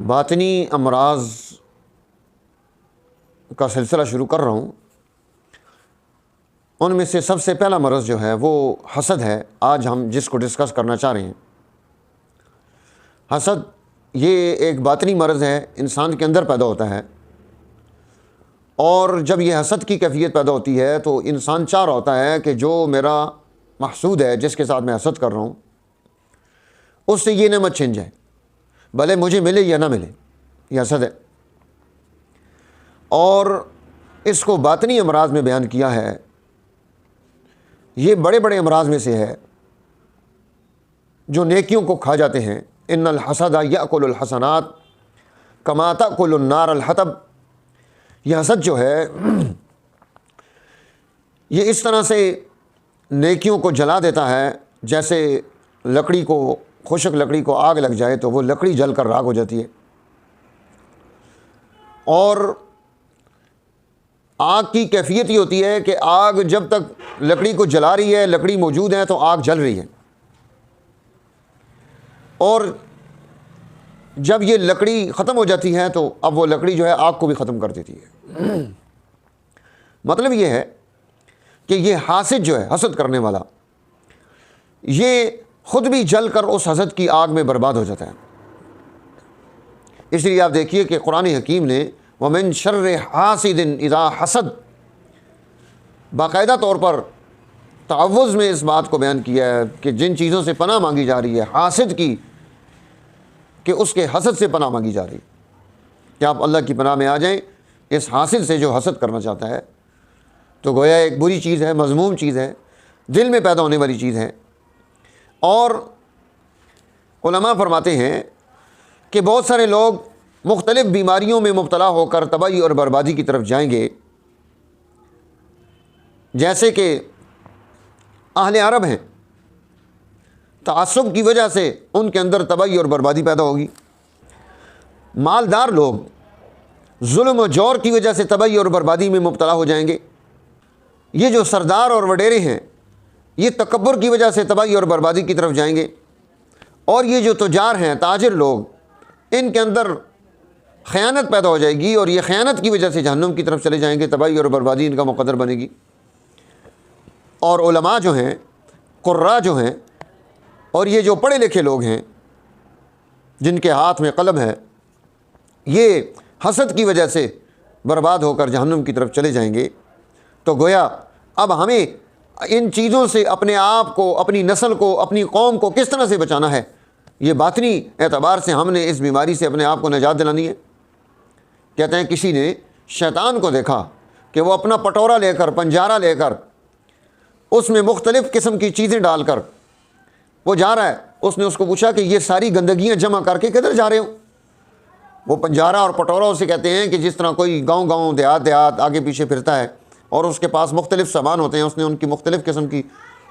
باطنی امراض کا سلسلہ شروع کر رہا ہوں۔ ان میں سے سب سے پہلا مرض جو ہے وہ حسد ہے، آج ہم جس کو ڈسکس کرنا چاہ رہے ہیں۔ حسد یہ ایک باطنی مرض ہے، انسان کے اندر پیدا ہوتا ہے، اور جب یہ حسد کی کیفیت پیدا ہوتی ہے تو انسان چاہ رہا ہوتا ہے کہ جو میرا محسود ہے، جس کے ساتھ میں حسد کر رہا ہوں، اس سے یہ نعمت چھن جائے، بھلے مجھے ملے یا نہ ملے۔ یہ حسد ہے، اور اس کو باطنی امراض میں بیان کیا ہے۔ یہ بڑے بڑے امراض میں سے ہے جو نیکیوں کو کھا جاتے ہیں۔ ان الحسد یاکل الحسنات کما تاکل النار الحطب۔ یہ حسد جو ہے یہ اس طرح سے نیکیوں کو جلا دیتا ہے جیسے لکڑی کو، خشک لکڑی کو آگ لگ جائے تو وہ لکڑی جل کر راکھ ہو جاتی ہے، اور آگ کی کیفیت یہ ہوتی ہے کہ آگ جب تک لکڑی کو جلا رہی ہے، لکڑی موجود ہے تو آگ جل رہی ہے، اور جب یہ لکڑی ختم ہو جاتی ہے تو اب وہ لکڑی جو ہے آگ کو بھی ختم کر دیتی ہے۔ مطلب یہ ہے کہ یہ حاسد جو ہے، حسد کرنے والا، یہ خود بھی جل کر اس حسد کی آگ میں برباد ہو جاتا ہے۔ اس لیے آپ دیکھیے کہ قرآن حکیم نے وَمِن شَرِّ حَاسِدٍ اِذَا حَسَد باقاعدہ طور پر تعوذ میں اس بات کو بیان کیا ہے کہ جن چیزوں سے پناہ مانگی جا رہی ہے حاسد کی، کہ اس کے حسد سے پناہ مانگی جا رہی ہے، کہ آپ اللہ کی پناہ میں آ جائیں اس حاسد سے جو حسد کرنا چاہتا ہے۔ تو گویا ایک بری چیز ہے، مذموم چیز ہے، دل میں پیدا ہونے والی چیز ہے، اور علماء فرماتے ہیں کہ بہت سارے لوگ مختلف بیماریوں میں مبتلا ہو کر تباہی اور بربادی کی طرف جائیں گے، جیسے کہ اہل عرب ہیں، تعصب کی وجہ سے ان کے اندر تباہی اور بربادی پیدا ہوگی۔ مالدار لوگ ظلم و جور کی وجہ سے تباہی اور بربادی میں مبتلا ہو جائیں گے۔ یہ جو سردار اور وڈیرے ہیں، یہ تکبر کی وجہ سے تباہی اور بربادی کی طرف جائیں گے، اور یہ جو تجار ہیں، تاجر لوگ، ان کے اندر خیانت پیدا ہو جائے گی، اور یہ خیانت کی وجہ سے جہنم کی طرف چلے جائیں گے، تباہی اور بربادی ان کا مقدر بنے گی۔ اور علماء جو ہیں، قراء جو ہیں، اور یہ جو پڑھے لکھے لوگ ہیں جن کے ہاتھ میں قلم ہے، یہ حسد کی وجہ سے برباد ہو کر جہنم کی طرف چلے جائیں گے۔ تو گویا اب ہمیں ان چیزوں سے اپنے آپ کو، اپنی نسل کو، اپنی قوم کو کس طرح سے بچانا ہے، یہ باطنی اعتبار سے ہم نے اس بیماری سے اپنے آپ کو نجات دلانی ہے۔ کہتے ہیں کسی نے شیطان کو دیکھا کہ وہ اپنا پٹورا لے کر، پنجارہ لے کر، اس میں مختلف قسم کی چیزیں ڈال کر وہ جا رہا ہے۔ اس نے اس کو پوچھا کہ یہ ساری گندگیاں جمع کر کے کدھر جا رہے ہو؟ وہ پنجارہ اور پٹورا اسے کہتے ہیں کہ جس طرح کوئی گاؤں گاؤں، دیہات دیہات آگے پیچھے پھرتا ہے، اور اس کے پاس مختلف سامان ہوتے ہیں، اس نے ان کی مختلف قسم کی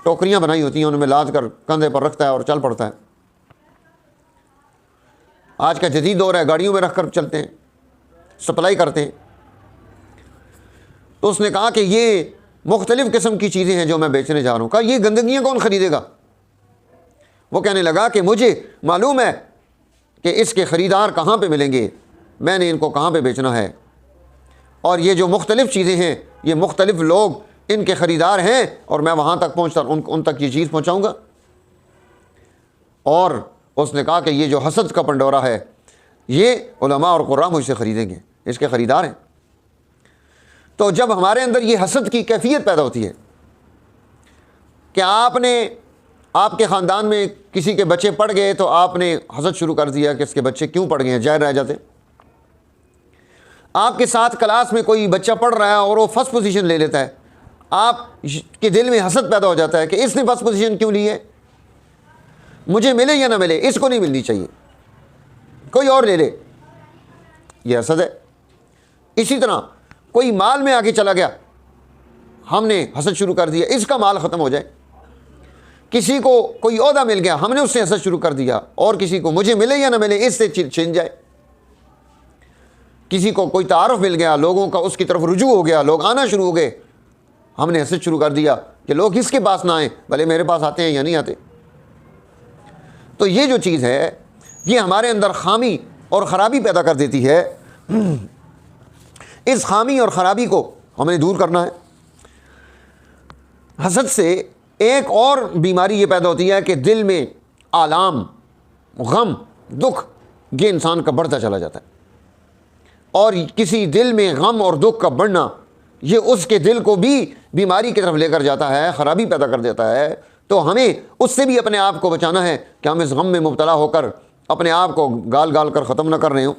ٹوکریاں بنائی ہوتی ہیں، ان میں لاد کر کندھے پر رکھتا ہے اور چل پڑتا ہے۔ آج کا جدید دور ہے، گاڑیوں میں رکھ کر چلتے ہیں، سپلائی کرتے ہیں۔ تو اس نے کہا کہ یہ مختلف قسم کی چیزیں ہیں جو میں بیچنے جا رہا ہوں۔ کہا یہ گندگیاں کون خریدے گا؟ وہ کہنے لگا کہ مجھے معلوم ہے کہ اس کے خریدار کہاں پہ ملیں گے، میں نے ان کو کہاں پہ بیچنا ہے، اور یہ جو مختلف چیزیں ہیں یہ مختلف لوگ ان کے خریدار ہیں، اور میں وہاں تک پہنچتا ان تک یہ چیز پہنچاؤں گا۔ اور اس نے کہا کہ یہ جو حسد کا پنڈورا ہے یہ علماء اور قراء مجھ سے خریدیں گے، اس کے خریدار ہیں۔ تو جب ہمارے اندر یہ حسد کی کیفیت پیدا ہوتی ہے کہ آپ کے خاندان میں کسی کے بچے پڑھ گئے تو آپ نے حسد شروع کر دیا کہ اس کے بچے کیوں پڑھ گئے ہیں، جائر رہ جاتے۔ آپ کے ساتھ کلاس میں کوئی بچہ پڑھ رہا ہے اور وہ فرسٹ پوزیشن لے لیتا ہے، آپ کے دل میں حسد پیدا ہو جاتا ہے کہ اس نے فرسٹ پوزیشن کیوں لی ہے، مجھے ملے یا نہ ملے، اس کو نہیں ملنی چاہیے، کوئی اور لے لے۔ یہ حسد ہے۔ اسی طرح کوئی مال میں آگے چلا گیا، ہم نے حسد شروع کر دیا اس کا مال ختم ہو جائے۔ کسی کو کوئی عہدہ مل گیا، ہم نے اس سے حسد شروع کر دیا، اور کسی کو مجھے ملے یا نہ ملے اس سے چھن جائے۔ کسی کو کوئی تعارف مل گیا، لوگوں کا اس کی طرف رجوع ہو گیا، لوگ آنا شروع ہو گئے، ہم نے حسد شروع کر دیا کہ لوگ اس کے پاس نہ آئیں، بھلے میرے پاس آتے ہیں یا نہیں آتے۔ تو یہ جو چیز ہے یہ ہمارے اندر خامی اور خرابی پیدا کر دیتی ہے، اس خامی اور خرابی کو ہمیں دور کرنا ہے۔ حسد سے ایک اور بیماری یہ پیدا ہوتی ہے کہ دل میں آلام، غم، دکھ یہ انسان کا بڑھتا چلا جاتا ہے، اور کسی دل میں غم اور دکھ کا بڑھنا یہ اس کے دل کو بھی بیماری کی طرف لے کر جاتا ہے، خرابی پیدا کر دیتا ہے۔ تو ہمیں اس سے بھی اپنے آپ کو بچانا ہے کہ ہم اس غم میں مبتلا ہو کر اپنے آپ کو گال گال کر ختم نہ کر رہے ہوں۔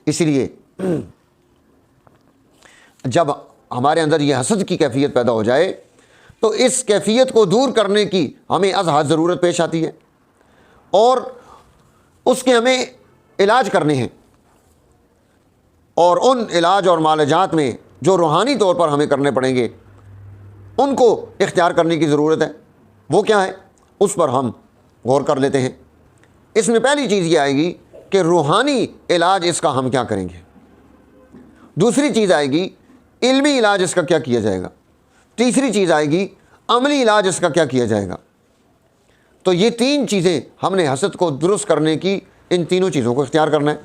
اسی لیے جب ہمارے اندر یہ حسد کی کیفیت پیدا ہو جائے تو اس کیفیت کو دور کرنے کی ہمیں از حد ضرورت پیش آتی ہے، اور اس کے ہمیں علاج کرنے ہیں، اور ان علاج اور معالجات میں جو روحانی طور پر ہمیں کرنے پڑیں گے ان کو اختیار کرنے کی ضرورت ہے۔ وہ کیا ہے اس پر ہم غور کر لیتے ہیں۔ اس میں پہلی چیز یہ آئے گی کہ روحانی علاج اس کا ہم کیا کریں گے، دوسری چیز آئے گی علمی علاج اس کا کیا کیا جائے گا، تیسری چیز آئے گی عملی علاج اس کا کیا کیا جائے گا۔ تو یہ تین چیزیں ہم نے حسد کو درست کرنے کی، ان تینوں چیزوں کو اختیار کرنا ہے۔